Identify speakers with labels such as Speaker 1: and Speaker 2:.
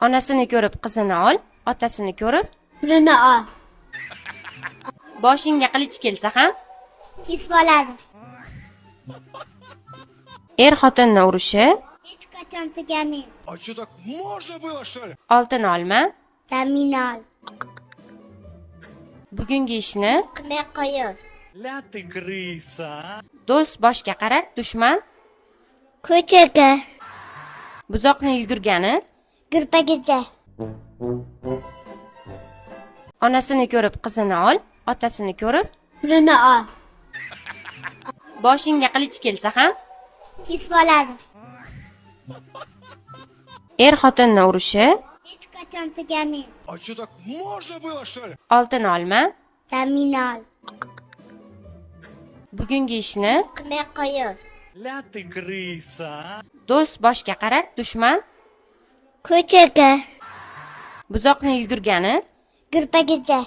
Speaker 1: Onasini ko'rib qizini ol, otasini ko'rib
Speaker 2: pulini ol.
Speaker 1: boshingga qilich kelsa ham
Speaker 2: Kesib oladi.
Speaker 1: xotinni urushi
Speaker 2: Hech qachon tugamaydi.
Speaker 3: А что, так можно было, что ли?
Speaker 1: oltin olma,
Speaker 2: Zamin ol.
Speaker 1: bugungi ishni
Speaker 2: Qilmay qo'yur.
Speaker 3: Ля ты крыса.
Speaker 1: do'st boshga qarar, dushman
Speaker 2: Ko'chaga,
Speaker 1: buzoqni yugurgani,
Speaker 2: gurpagicha.
Speaker 1: onasini ko'rib qizini ol, otasini ko'rib
Speaker 2: Pulini ol.
Speaker 1: boshingga qilich kelsa ham
Speaker 2: Kesib oladi.
Speaker 1: xotinni urushi
Speaker 2: Hech qachon tugamaydi.
Speaker 3: А что, так можно было, что ли?
Speaker 1: oltin olma,
Speaker 2: Zamin ol.
Speaker 1: bugungi ishni
Speaker 2: Qilmay qo'yur.
Speaker 3: Ля ты крыса.
Speaker 1: do'st boshga qarar, dushman
Speaker 2: Ko'chaga,
Speaker 1: buzoqni yugurgani,
Speaker 2: gurpagicha.